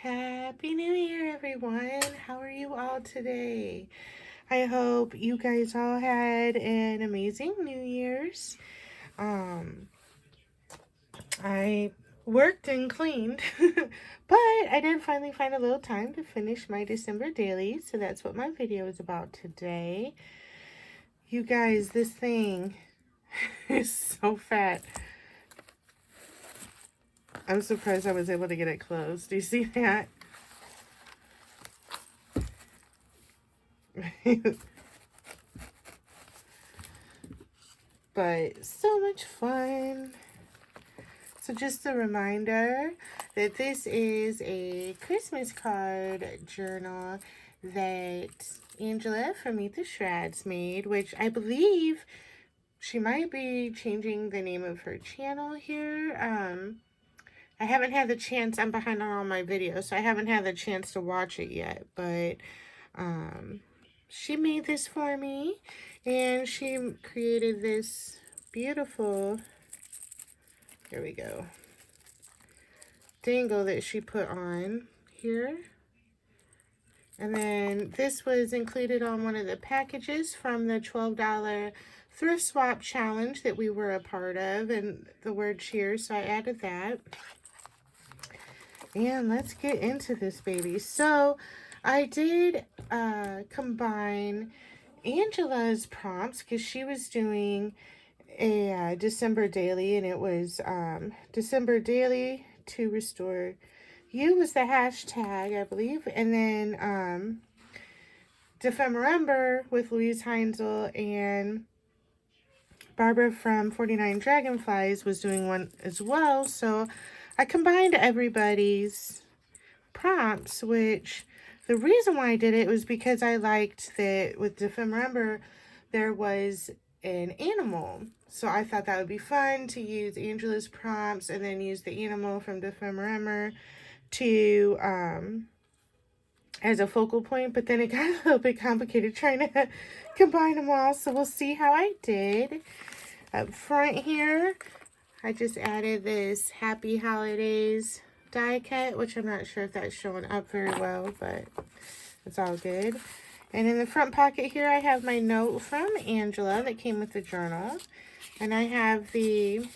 Happy New Year, everyone. How are you all today? I hope you guys all had an amazing New Year's. Um, I worked and cleaned, but I did finally find a little time to finish my December daily, so that's what my video is about today. You guys, this thing is so fat. I'm surprised I was able to get it closed. Do you see that? But so much fun. So just a reminder that this is a Christmas card journal that Angela from Meet the Shreds made, which I believe she might be changing the name of her channel here. I haven't had the chance, I'm behind on all my videos, so I haven't had the chance to watch it yet, but she made this for me, and she created this beautiful, here we go, dangle that she put on here. And then this was included on one of the packages from the $12 thrift swap challenge that we were a part of, and the word cheers, so I added that. And let's get into this baby. So I did combine Angela's prompts because she was doing a December daily, and it was December daily to restore you was the hashtag, I believe, and then Defemember with Louise Heinzel and Barbara from 49 Dragonflies was doing one as well. So I combined everybody's prompts, which the reason why I did it was because I liked that with Defemember there was an animal. So I thought that would be fun to use Angela's prompts and then use the animal from Defemember to as a focal point, but then it got a little bit complicated trying to combine them all, so we'll see how I did. Up front here, I just added this Happy Holidays die cut, which I'm not sure if that's showing up very well, but it's all good. And in the front pocket here, I have my note from Angela that came with the journal, and I have the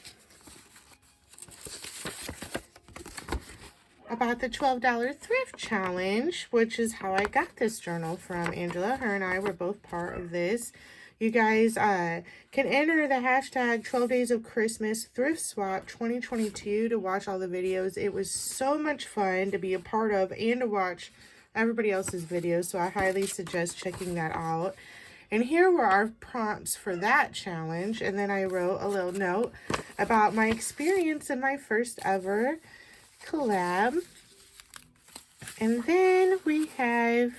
about the $12 thrift challenge, which is how I got this journal from Angela. Her and I were both part of this. You guys can enter the hashtag 12 Days of Christmas Thrift Swap 2022 to watch all the videos. It was so much fun to be a part of and to watch everybody else's videos, so I highly suggest checking that out. And here were our prompts for that challenge, and then I wrote a little note about my experience in my first ever collab. And then we have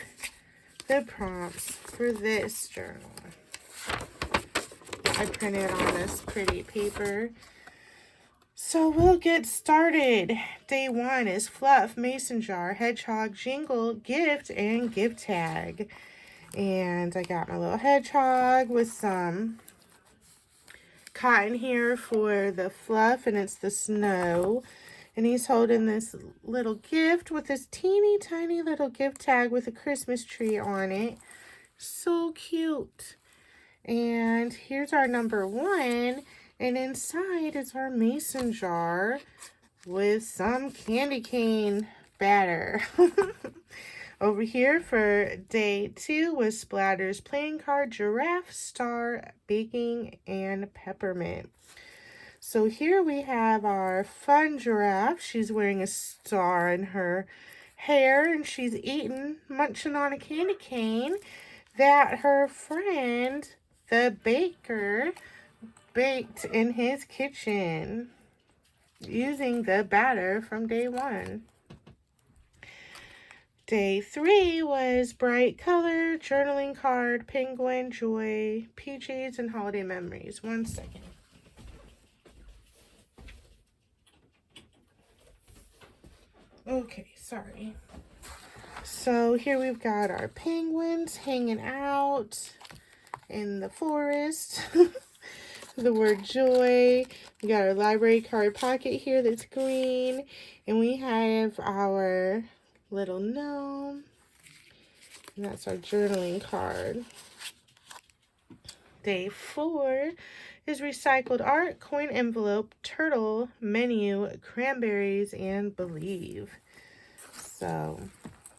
the prompts for this journal. I printed on this pretty paper. So we'll get started. Day 1 is Fluff, Mason Jar, Hedgehog, Jingle, Gift, and Gift Tag. And I got my little hedgehog with some cotton here for the fluff, and it's the snow. And he's holding this little gift with this teeny tiny little gift tag with a Christmas tree on it. So cute. And here's our number 1. And inside is our mason jar with some candy cane batter. Over here for day 2 was Splatter's playing card, Giraffe, Star, Baking, and Peppermint. So here we have our fun giraffe. She's wearing a star in her hair, and she's munching on a candy cane that her friend, the baker, baked in his kitchen using the batter from day 1. Day 3 was Bright Color, Journaling Card, Penguin, Joy, PJs, and Holiday Memories. One second. Okay, sorry. So here we've got our penguins hanging out in the forest. The word joy. We got our library card pocket here that's green. And we have our little gnome. And that's our journaling card. Day 4 is recycled art, coin envelope, turtle, menu, cranberries, and believe. So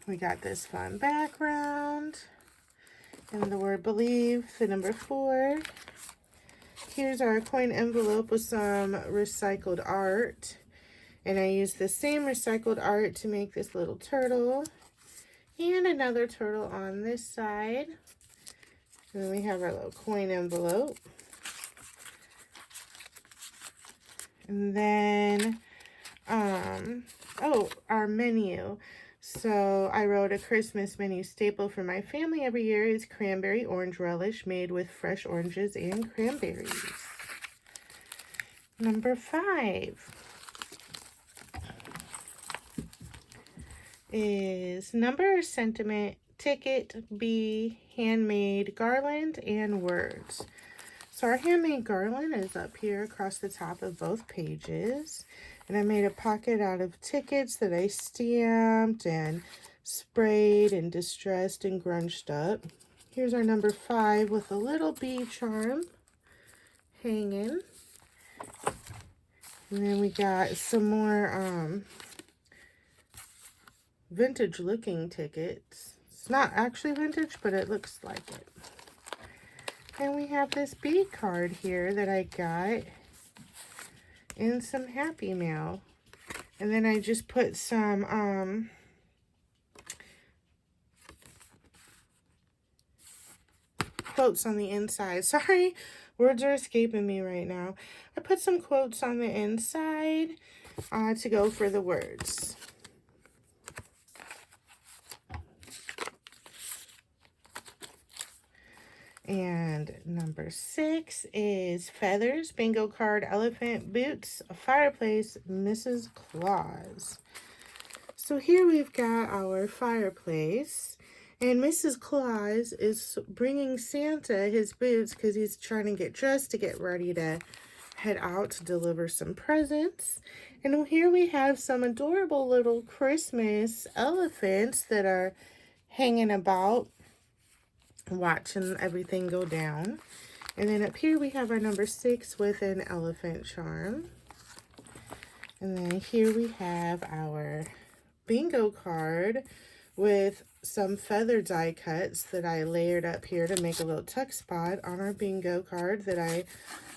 we got this fun background and the word believe, the number 4. Here's our coin envelope with some recycled art. And I used the same recycled art to make this little turtle and another turtle on this side. And then we have our little coin envelope. And then, our menu. So I wrote a Christmas menu staple for my family every year is cranberry orange relish made with fresh oranges and cranberries. Number 5 is number, sentiment, ticket, B, handmade, garland, and words. So our handmade garland is up here across the top of both pages. And I made a pocket out of tickets that I stamped and sprayed and distressed and grunged up. Here's our number 5 with a little bee charm hanging. And then we got some more vintage looking tickets. It's not actually vintage, but it looks like it. And we have this bee card here that I got in some Happy Mail. And then I just put some quotes on the inside. Sorry, words are escaping me right now. I put some quotes on the inside to go for the words. And number 6 is feathers, bingo card, elephant, boots, a fireplace, Mrs. Claus. So here we've got our fireplace, and Mrs. Claus is bringing Santa his boots because he's trying to get dressed to get ready to head out to deliver some presents. And here we have some adorable little Christmas elephants that are hanging about, watching everything go down. And then up here we have our number 6 with an elephant charm. And then here we have our bingo card with some feather die cuts that I layered up here to make a little tuck spot on our bingo card that I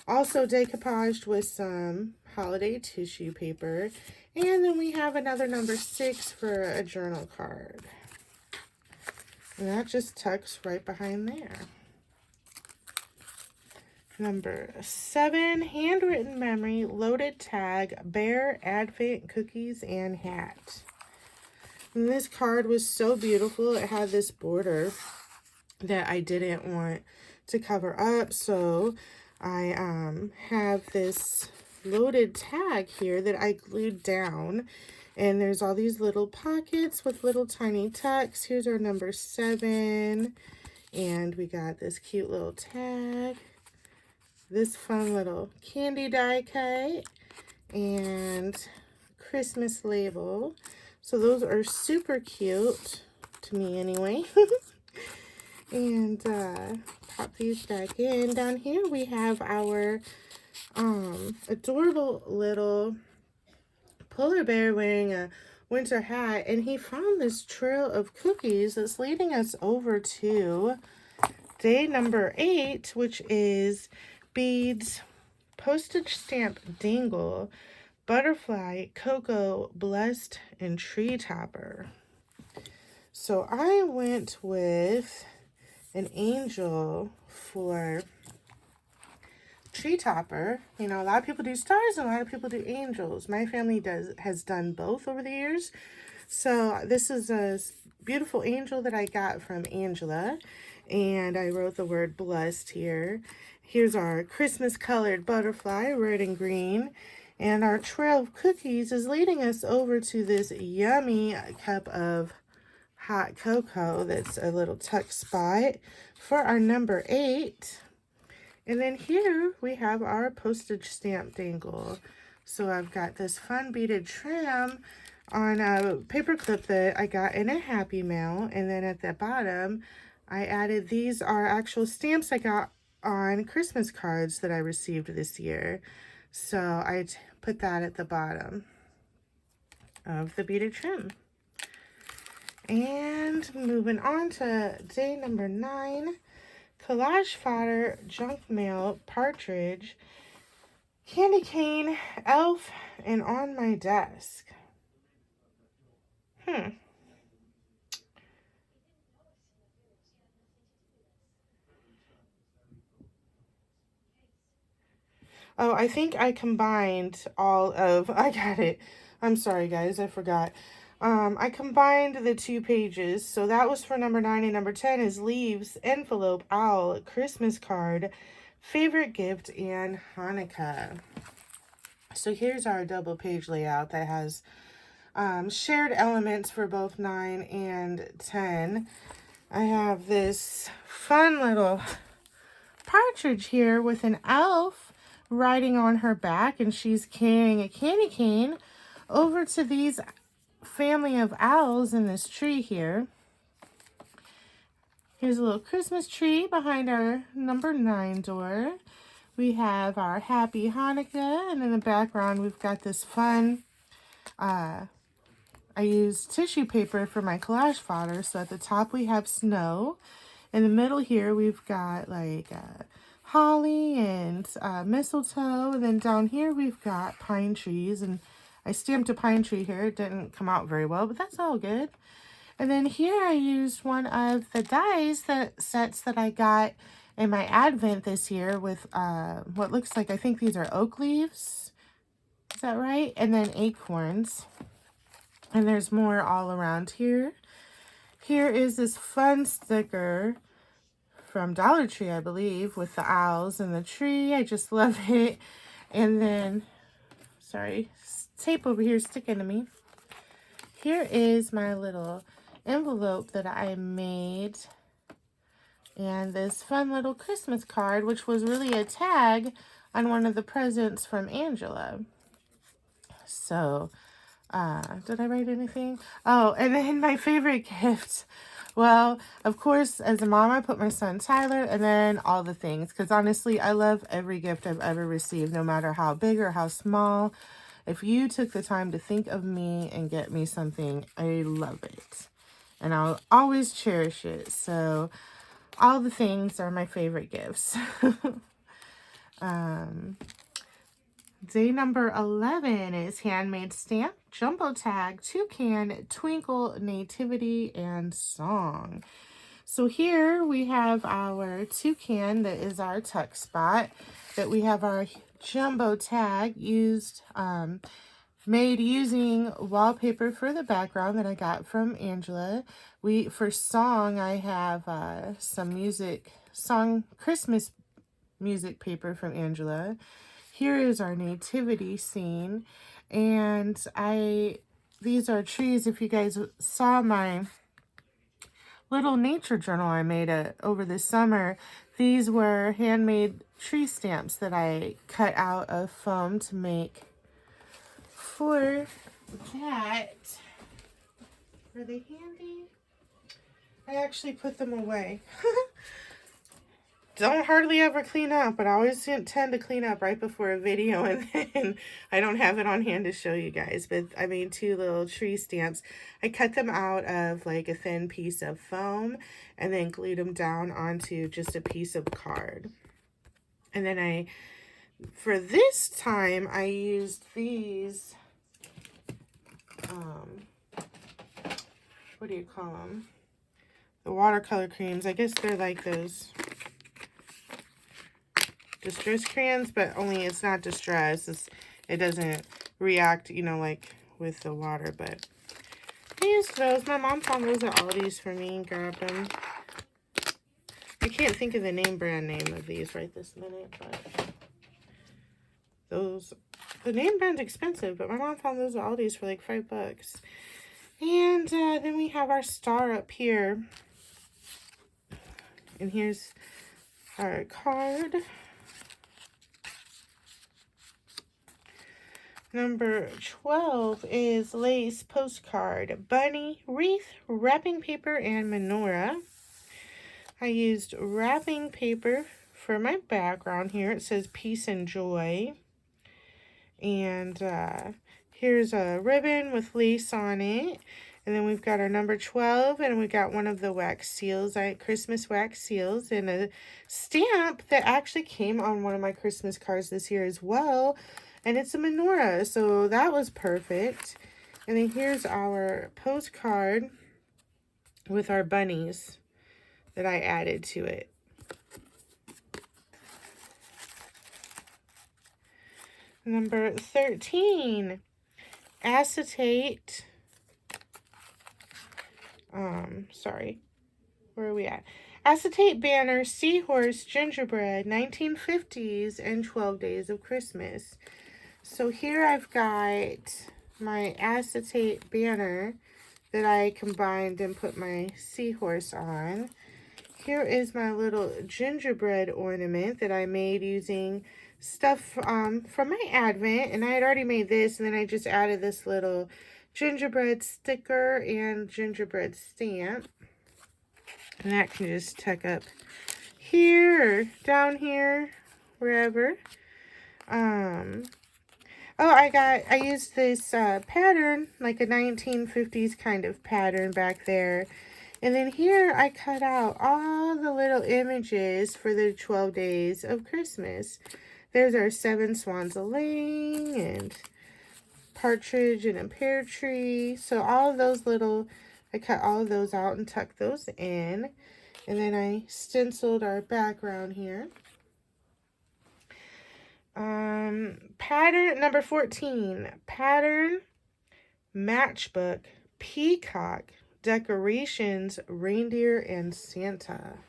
also decoupaged with some holiday tissue paper. And then we have another number 6 for a journal card. And that just tucks right behind there. Number 7, handwritten memory, loaded tag, bear, advent, cookies, and hat. And this card was so beautiful. It had this border that I didn't want to cover up. So I have this loaded tag here that I glued down. And there's all these little pockets with little tiny tucks. Here's our number 7. And we got this cute little tag. This fun little candy die cut. And Christmas label. So those are super cute, to me anyway. And pop these back in. Down here we have our adorable little polar bear wearing a winter hat, and he found this trail of cookies that's leading us over to day number 8, which is beads, postage stamp dangle, butterfly, cocoa, blessed, and tree topper. So I went with an angel for tree topper. You know, a lot of people do stars and a lot of people do angels. My family has done both over the years. So this is a beautiful angel that I got from Angela, and I wrote the word blessed here. Here's our Christmas colored butterfly, red and green, and our trail of cookies is leading us over to this yummy cup of hot cocoa that's a little tuck spot for our number 8. And then here we have our postage stamp dangle. So I've got this fun beaded trim on a paper clip that I got in a Happy Mail. And then at the bottom, I added, these are actual stamps I got on Christmas cards that I received this year. So I put that at the bottom of the beaded trim. And moving on to day number 9, collage fodder, junk mail, partridge, candy cane, elf, and on my desk. Oh, I think I combined all of, I got it. I'm sorry, guys, I forgot. I combined the 2 pages. So that was for number 9, and number 10 is leaves, envelope, owl, Christmas card, favorite gift, and Hanukkah. So here's our double page layout that has shared elements for both 9 and 10. I have this fun little partridge here with an elf riding on her back, and she's carrying a candy cane over to these family of owls in this tree here. Here's a little Christmas tree behind our number 9 door. We have our Happy Hanukkah, and in the background we've got this fun, I used tissue paper for my collage fodder, so at the top we have snow. In the middle here we've got like holly and mistletoe, and then down here we've got pine trees, and I stamped a pine tree here. It didn't come out very well, but that's all good. And then here I used one of the dies sets that I got in my Advent this year with what looks like, I think these are oak leaves. Is that right? And then acorns. And there's more all around here. Here is this fun sticker from Dollar Tree, I believe, with the owls and the tree. I just love it. And then, sorry, tape over here sticking to me. Here is my little envelope that I made. And this fun little Christmas card, which was really a tag on one of the presents from Angela. So, did I write anything? Oh, and then my favorite gift. Well, of course, as a mom, I put my son Tyler, and then all the things. Because honestly, I love every gift I've ever received, no matter how big or how small. If you took the time to think of me and get me something, I love it. And I'll always cherish it. So, all the things are my favorite gifts. Day number 11 is handmade stamp, jumbo tag, toucan, twinkle, nativity, and song. So here we have our toucan that is our tuck spot, that we have our jumbo tag made using wallpaper for the background that I got from Angela. For song, I have some Christmas music paper from Angela. Here is our nativity scene, and these are trees. If you guys saw my little nature journal I made over the summer, these were handmade tree stamps that I cut out of foam to make for that. Are they handy? I actually put them away. Don't hardly ever clean up, but I always tend to clean up right before a video, and then I don't have it on hand to show you guys. But I made 2 little tree stamps. I cut them out of like a thin piece of foam and then glued them down onto just a piece of card. And then for this time, I used these, what do you call them? The watercolor creams. I guess they're like those distress crayons, but only it's not distress. It doesn't react, like with the water, but I used those. My mom found those at Aldi's for me and grabbed them. I can't think of the brand name of these right this minute, but the name brand's expensive, but my mom found those at Aldi's for like $5. And then we have our star up here. And here's our card. Number 12 is Lace Postcard, Bunny, Wreath, Wrapping Paper, and Menorah. I used wrapping paper for my background here. It says Peace and Joy. And here's a ribbon with lace on it. And then we've got our number 12, and we got one of the wax seals, Christmas wax seals, and a stamp that actually came on one of my Christmas cards this year as well. And it's a menorah, so that was perfect. And then here's our postcard with our bunnies that I added to it. Number 13, acetate. Where are we at? Acetate banner, seahorse, gingerbread, 1950s, and 12 Days of Christmas. So here I've got my acetate banner that I combined and put my seahorse on. Here is my little gingerbread ornament that I made using stuff from my Advent. And I had already made this, and then I just added this little gingerbread sticker and gingerbread stamp. And that can just tuck up here or down here, wherever. I used this pattern, like a 1950s kind of pattern back there. And then here I cut out all the little images for the 12 Days of Christmas. There's our 7 swans a-laying and partridge and a pear tree. So all of those little, I cut all of those out and tucked those in. And then I stenciled our background here. Pattern number 14, pattern, matchbook, peacock, decorations, reindeer, and Santa.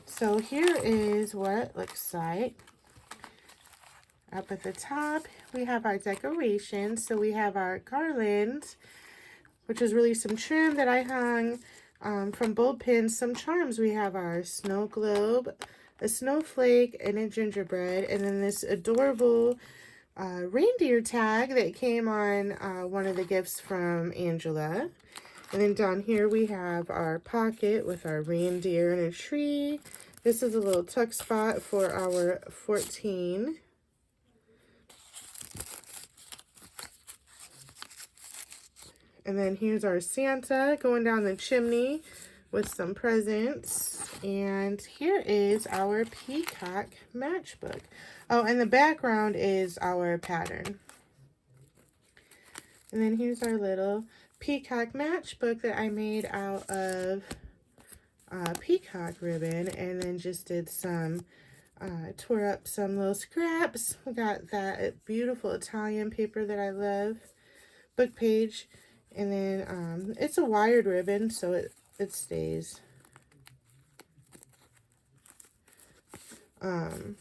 So here is what it looks like. Up at the top, we have our decorations. So we have our garland, which is really some trim that I hung from Bold Pins, some charms. We have our snow globe, a snowflake, and a gingerbread, and then this adorable reindeer tag that came on one of the gifts from Angela. And then down here we have our pocket with our reindeer and a tree. This is a little tuck spot for our 14. And then here's our Santa going down the chimney with some presents. And here is our peacock matchbook. Oh, and the background is our pattern. And then here's our little peacock matchbook that I made out of peacock ribbon, and then just did some, tore up some little scraps. We got that beautiful Italian paper that I love, book page, and then it's a wired ribbon, so it stays. Isn't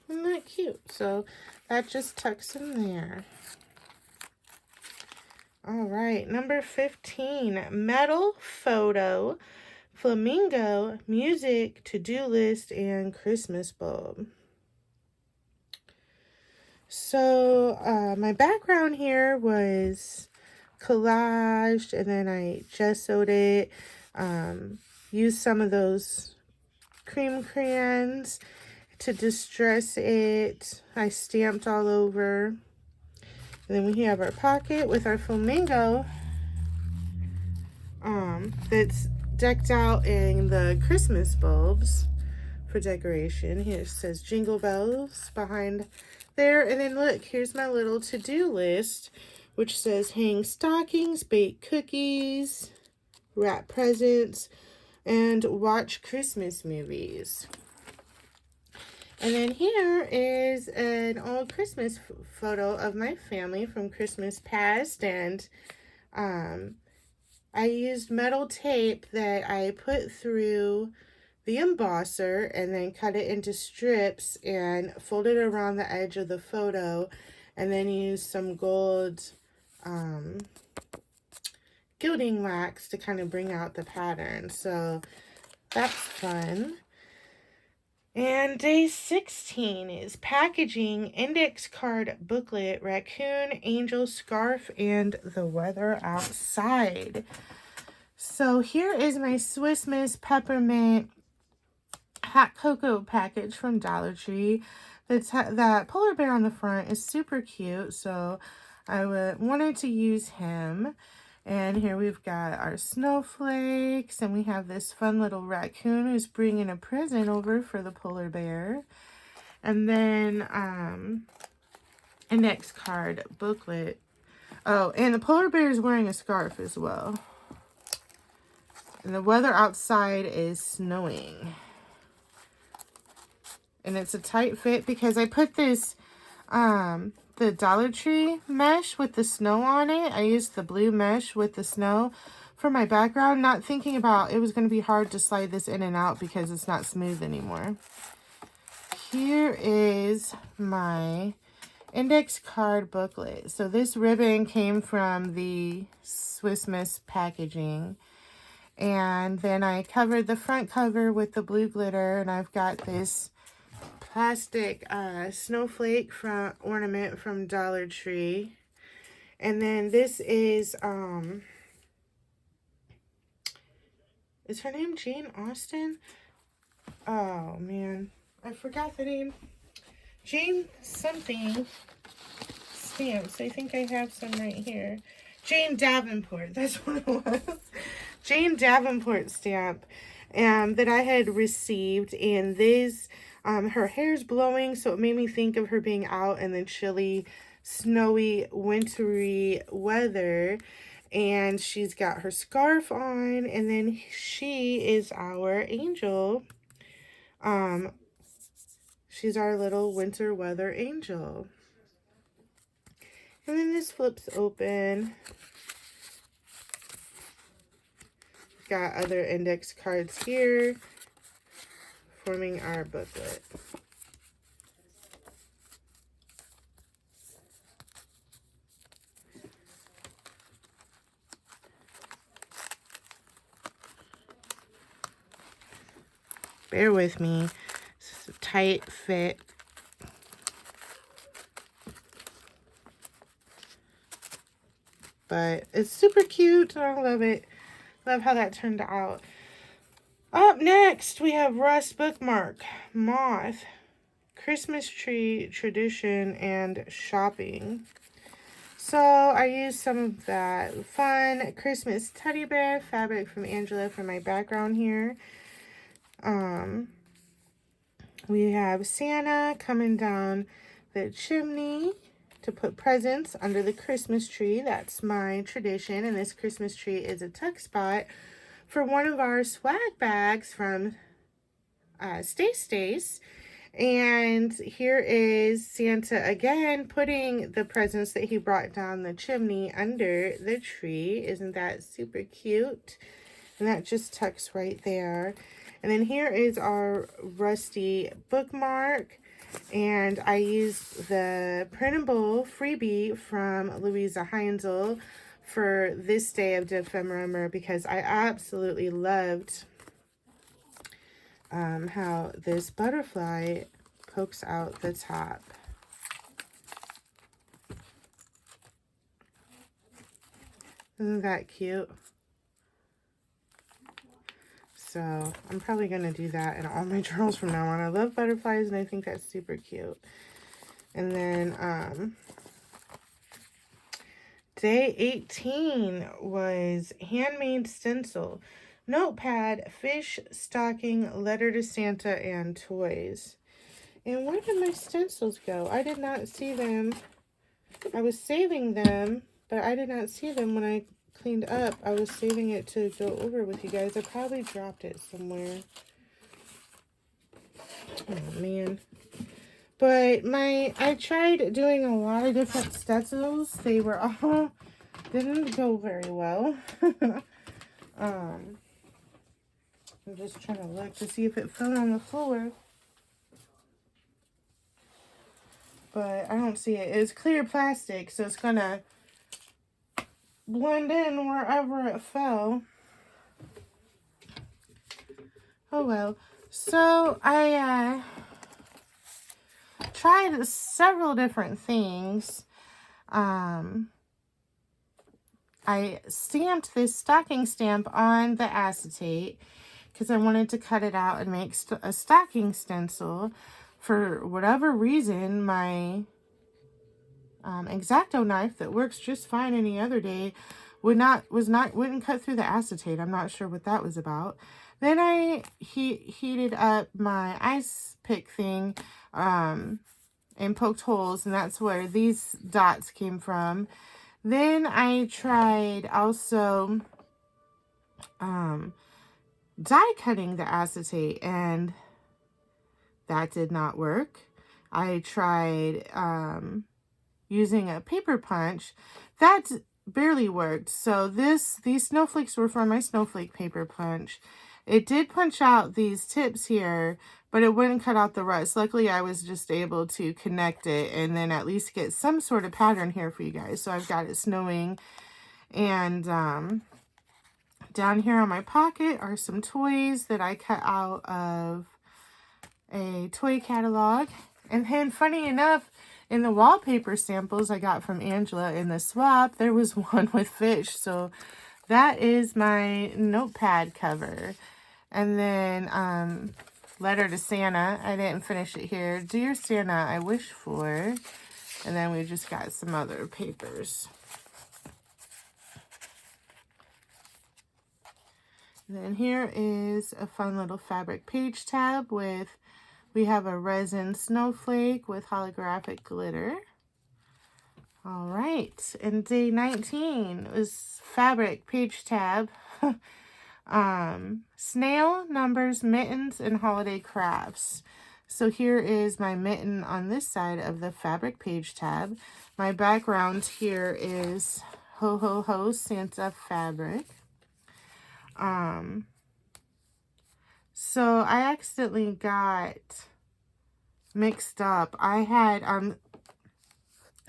that cute? So that just tucks in there. All right, number 15, metal photo, flamingo, music, to-do list, and Christmas bulb. So my background here was collaged, and then I gessoed it, used some of those cream crayons to distress it. I stamped all over. And then we have our pocket with our flamingo that's decked out in the Christmas bulbs for decoration. Here it says Jingle Bells behind there. And then look, here's my little to-do list, which says hang stockings, bake cookies, wrap presents, and watch Christmas movies. And then here is an old Christmas photo of my family from Christmas past, and I used metal tape that I put through the embosser and then cut it into strips and folded it around the edge of the photo, and then used some gold gilding wax to kind of bring out the pattern. So that's fun. And day 16 is packaging, index card booklet, raccoon, angel, scarf, and the weather outside. So here is my Swiss Miss Peppermint hot cocoa package from Dollar Tree. That polar bear on the front is super cute, so I wanted to use him. And here we've got our snowflakes, and we have this fun little raccoon who's bringing a present over for the polar bear. And then index card booklet. Oh, and the polar bear is wearing a scarf as well. And the weather outside is snowing. And it's a tight fit because I put this, the Dollar Tree mesh with the snow on it. I used the blue mesh with the snow for my background, not thinking about it was going to be hard to slide this in and out because it's not smooth anymore. Here is my index card booklet. So this ribbon came from the Swiss Miss packaging. And then I covered the front cover with the blue glitter, and I've got this plastic snowflake ornament from Dollar Tree. And then this is her name Jane Austen? Oh man, I forgot the name. Jane something stamps. I think I have some right here. Jane Davenport, that's what it was. Jane Davenport stamp that I had received, and this her hair's blowing, so it made me think of her being out in the chilly, snowy, wintry weather. And she's got her scarf on, and then she is our angel. She's our little winter weather angel. And then this flips open. Got other index cards here forming our booklet. Bear with me. This is a tight fit. But it's super cute. I love it. Love how that turned out. Up next, we have Rust Bookmark, Moth, Christmas Tree, Tradition, and Shopping. So I used some of that fun Christmas teddy bear fabric from Angela for my background here. We have Santa coming down the chimney to put presents under the Christmas tree. That's my tradition, and this Christmas tree is a tuck spot for one of our swag bags from Stace. And here is Santa again putting the presents that he brought down the chimney under the tree. Isn't that super cute? And that just tucks right there. And then here is our Rusty bookmark. And I used the printable freebie from Louisa Heinzel for this day of Defemerimer because I absolutely loved how this butterfly pokes out the top. Isn't that cute? So I'm probably going to do that in all my journals from now on. I love butterflies, and I think that's super cute. And then day 18 was handmade stencil, notepad, fish, stocking, letter to Santa, and toys. And where did my stencils go? I did not see them. I was saving them, but I did not see them when I cleaned up. I was saving it to go over with you guys. I probably dropped it somewhere. Oh, man. But I tried doing a lot of different stencils. They were all, didn't go very well. I'm just trying to look to see if it fell on the floor. But I don't see it. It's clear plastic, so it's gonna blend in wherever it fell. Oh well. So I tried several different things. I stamped this stocking stamp on the acetate because I wanted to cut it out and make a stocking stencil. For whatever reason, my X-Acto knife that works just fine any other day wouldn't cut through the acetate. I'm not sure what that was about. Then I heated up my ice pick thing and poked holes, and that's where these dots came from. Then I tried also die cutting the acetate, and that did not work. I tried using a paper punch. That barely worked. So these snowflakes were from my snowflake paper punch. It did punch out these tips here, but it wouldn't cut out the rust. Luckily, I was just able to connect it and then at least get some sort of pattern here for you guys. So I've got it snowing. And down here on my pocket are some toys that I cut out of a toy catalog. And then, funny enough, in the wallpaper samples I got from Angela in the swap, there was one with fish. So that is my notepad cover. And then letter to Santa. I didn't finish it here. Dear Santa, I wish for. And then we just got some other papers. And then here is a fun little fabric page tab with, we have a resin snowflake with holographic glitter. All right, and day 19 is fabric page tab. Snail, numbers, mittens, and holiday crafts. So here is my mitten on this side of the fabric page tab. My background here is Ho Ho Ho Santa fabric. So I accidentally got mixed up. I had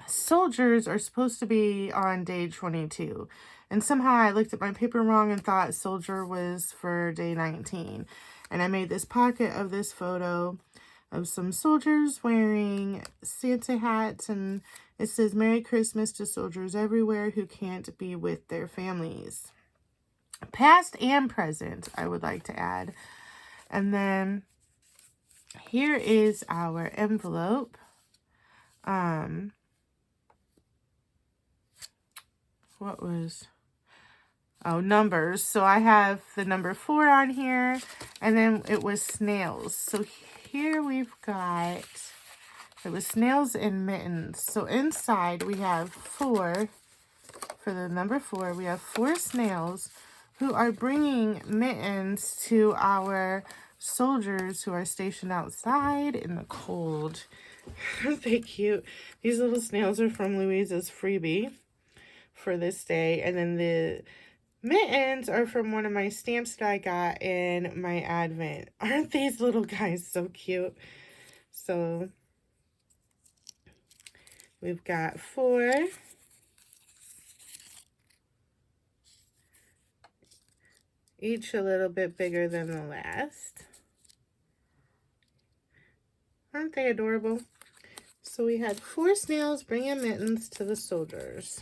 soldiers are supposed to be on day 22. And somehow I looked at my paper wrong and thought soldier was for day 19. And I made this pocket of this photo of some soldiers wearing Santa hats. And it says, Merry Christmas to soldiers everywhere who can't be with their families. Past and present, I would like to add. And then here is our envelope. What was... Oh, numbers. So I have the number 4 on here, and then it was snails. So here we've got, it was snails and mittens. So inside we have 4, for the number 4, we have 4 snails who are bringing mittens to our soldiers who are stationed outside in the cold. Aren't they cute? These little snails are from Louisa's freebie for this day, and then the mittens are from one of my stamps that I got in my advent. Aren't these little guys so cute? So we've got 4. Each a little bit bigger than the last. Aren't they adorable? So we had 4 snails bringing mittens to the soldiers.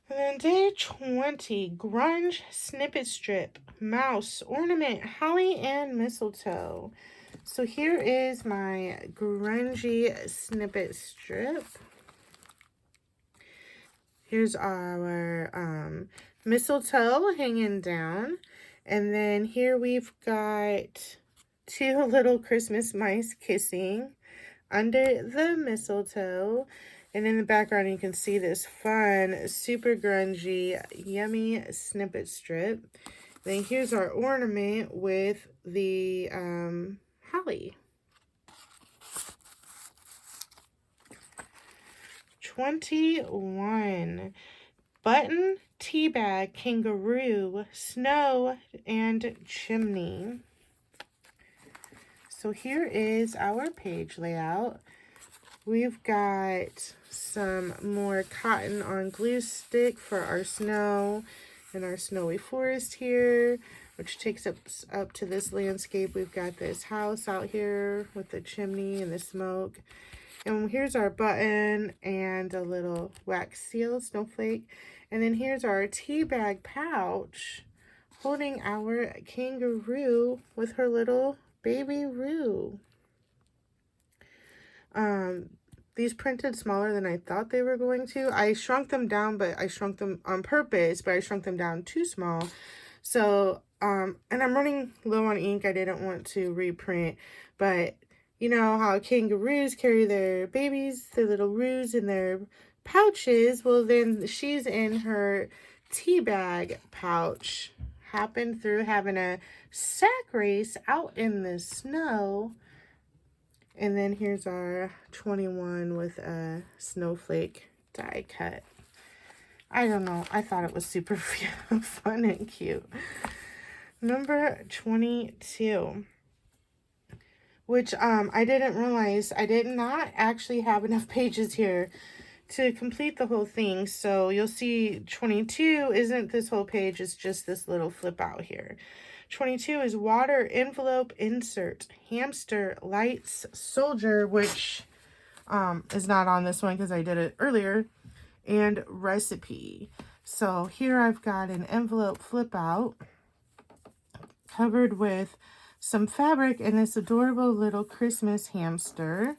And then day 20, grunge snippet strip, mouse, ornament, holly, and mistletoe. So here is my grungy snippet strip. Here's our mistletoe hanging down. And then here we've got 2 little Christmas mice kissing under the mistletoe. And in the background, you can see this fun, super grungy, yummy snippet strip. Then here's our ornament with the holly. 21. Button, tea bag, kangaroo, snow, and chimney. So here is our page layout. We've got some more cotton on glue stick for our snow and our snowy forest here, which takes us up to this landscape. We've got this house out here with the chimney and the smoke. And here's our button and a little wax seal snowflake. And then here's our tea bag pouch holding our kangaroo with her little baby Roo. These printed smaller than I thought they were going to. I shrunk them down, but I shrunk them on purpose, but I shrunk them down too small. So, and I'm running low on ink. I didn't want to reprint, but you know how kangaroos carry their babies, their little roos in their pouches. Well, then she's in her tea bag pouch. Happened through having a sack race out in the snow. And then here's our 21 with a snowflake die cut. I don't know. I thought it was super fun and cute. Number 22. Which I didn't realize. I did not actually have enough pages here to complete the whole thing. So you'll see 22 isn't this whole page. It's just this little flip out here. 22 is water envelope insert hamster lights soldier, which is not on this one because I did it earlier, and recipe. So here I've got an envelope flip out covered with some fabric and this adorable little Christmas hamster.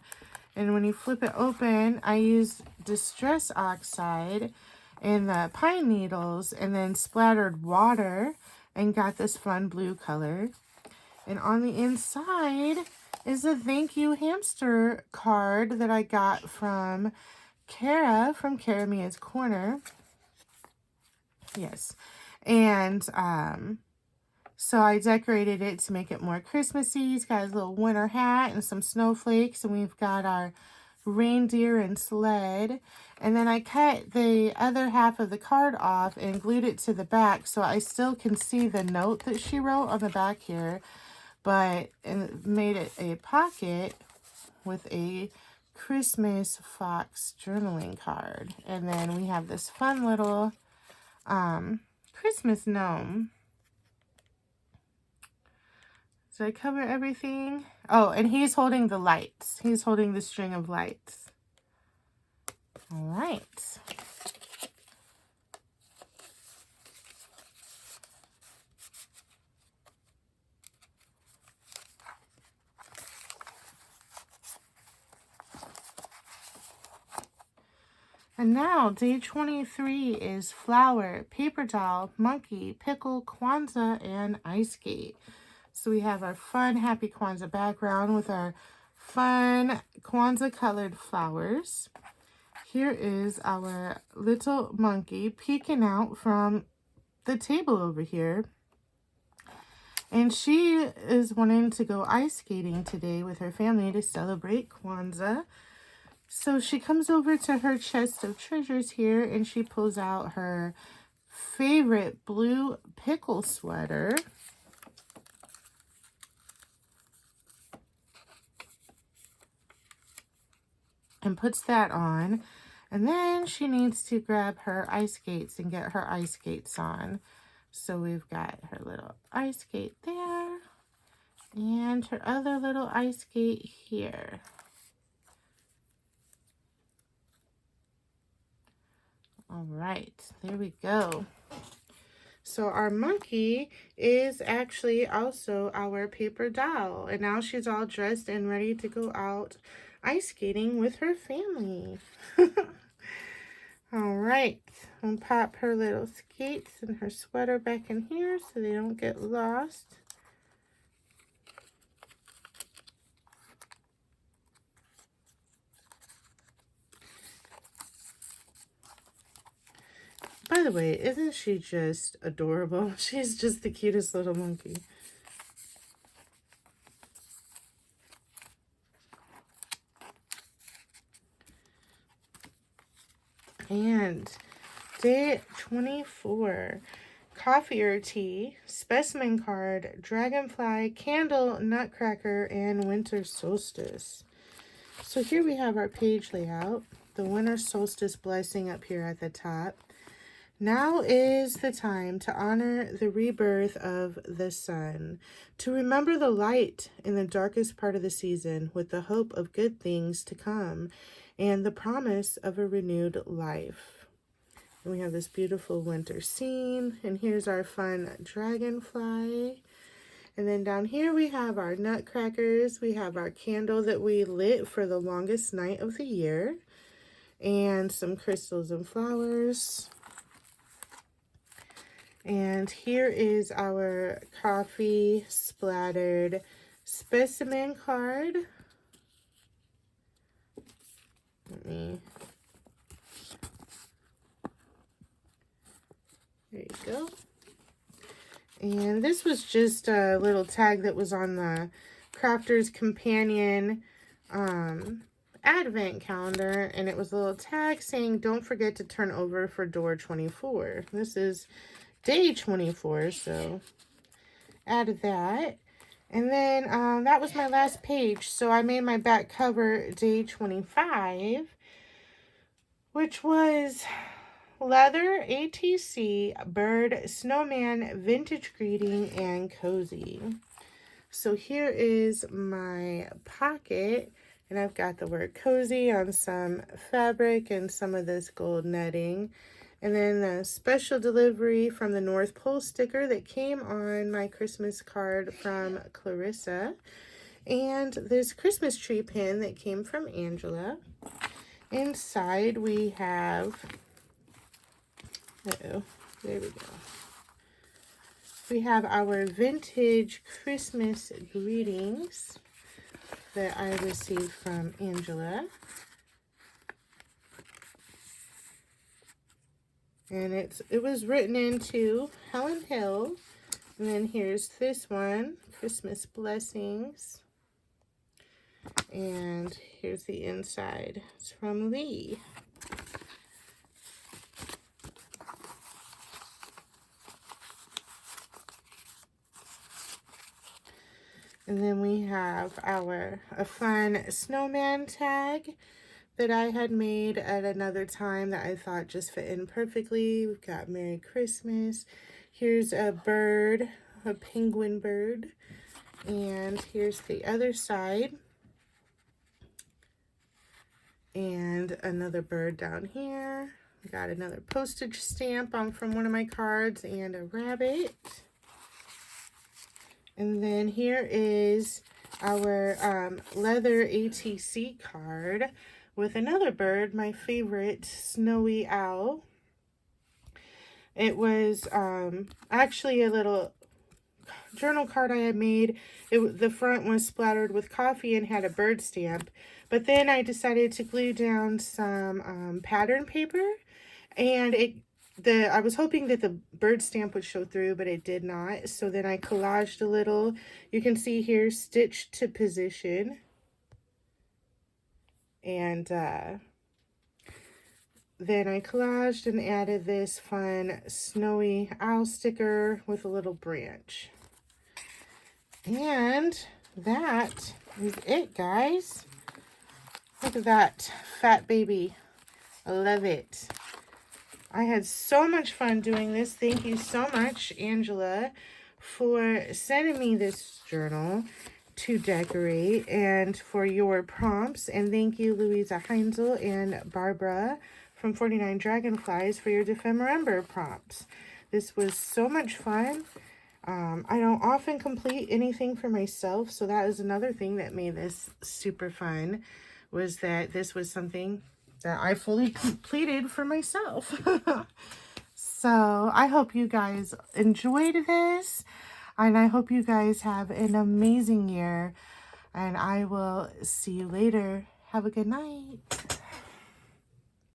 And when you flip it open, I use Distress Oxide and the pine needles and then splattered water and got this fun blue color. And on the inside is a thank you hamster card that I got from Kara from Kara Mia's Corner. Yes. And so I decorated it to make it more Christmassy. It's got a little winter hat and some snowflakes. And we've got our reindeer and sled. And then I cut the other half of the card off and glued it to the back so I still can see the note that she wrote on the back here, but made it a pocket with a Christmas Fox journaling card. And then we have this fun little Christmas gnome. Did I cover everything? Oh, and he's holding the lights. He's holding the string of lights. All right. And now, day 23 is flower, paper doll, monkey, pickle, Kwanzaa, and ice skate. So we have our fun, happy Kwanzaa background with our fun Kwanzaa colored flowers. Here is our little monkey peeking out from the table over here. And she is wanting to go ice skating today with her family to celebrate Kwanzaa. So she comes over to her chest of treasures here and she pulls out her favorite blue pickle sweater. And puts that on. And then she needs to grab her ice skates and get her ice skates on. So we've got her little ice skate there. And her other little ice skate here. All right, there we go. So our monkey is actually also our paper doll. And now she's all dressed and ready to go out ice skating with her family. All right, we'll pop her little skates and her sweater back in here so they don't get lost. By the way, isn't she just adorable? She's just the cutest little monkey. And day 24, coffee or tea, specimen card, dragonfly, candle, nutcracker, and winter solstice. So here we have our page layout. The winter solstice blessing up here at the top. Now is the time to honor the rebirth of the sun, to remember the light in the darkest part of the season with the hope of good things to come and the promise of a renewed life. And we have this beautiful winter scene, and here's our fun dragonfly. And then down here we have our nutcrackers. We have our candle that we lit for the longest night of the year, and some crystals and flowers. And here is our coffee splattered specimen card. There you go. And this was just a little tag that was on the Crafter's Companion advent calendar, and it was a little tag saying, don't forget to turn over for door 24. This is day 24, so added that. And then that was my last page, so I made my back cover day 25, which was leather, ATC, bird, snowman, vintage greeting, and cozy. So here is my pocket, and I've got the word cozy on some fabric and some of this gold netting. And then the special delivery from the North Pole sticker that came on my Christmas card from Clarissa. And this Christmas tree pin that came from Angela. Inside we have, there we go. We have our vintage Christmas greetings that I received from Angela. And it was written into Helen Hill. And then here's this one, Christmas Blessings. And here's the inside. It's from Lee. And then we have a fun snowman tag that I had made at another time that I thought just fit in perfectly. We've got Merry Christmas. Here's a bird, a penguin bird. And here's the other side. And another bird down here. We got another postage stamp from one of my cards and a rabbit. And then here is our leather ATC card with another bird, my favorite, Snowy Owl. It was actually a little journal card I had made. The front was splattered with coffee and had a bird stamp. But then I decided to glue down some pattern paper, and I was hoping that the bird stamp would show through, but it did not. So then I collaged a little. You can see here, stitched to position. And then I collaged and added this fun snowy owl sticker with a little branch. And that is it, guys. Look at that fat baby. I love it. I had so much fun doing this. Thank you so much, Angela, for sending me this journal to decorate and for your prompts. And thank you, Louisa Heinzel and Barbara from 49 Dragonflies for your Defemember prompts. This was so much fun. I don't often complete anything for myself, so that is another thing that made this super fun, was that this was something that I fully completed for myself. So I hope you guys enjoyed this, and I hope you guys have an amazing year, and I will see you later. Have a good night.